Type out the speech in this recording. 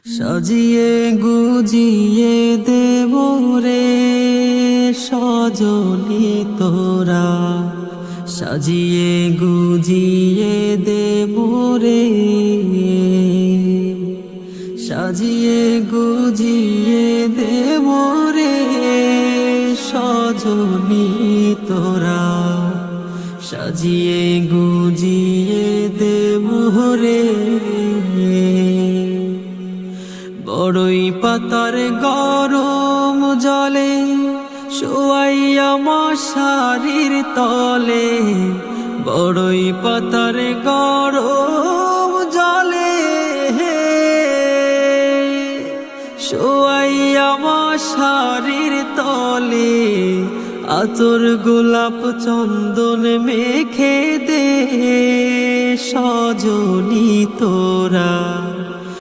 সাজিয়ে গুজিয়ে দেব রে সজনী তোরা, সাজিয়ে গুজিয়ে দেব রে, সাজিয়ে গুজিয়ে দেব রে সজনী তোরা, সাজিয়ে গুজিয়ে দেব রে। বড়ই পাতার গরম জলে শোয়াইয়া মশারির তলে, বড়ই পাতার গরম জলে শোয়াইয়া মশারির তলে, আতর গোলাপ চন্দন মেখে দে সজনী তোরা।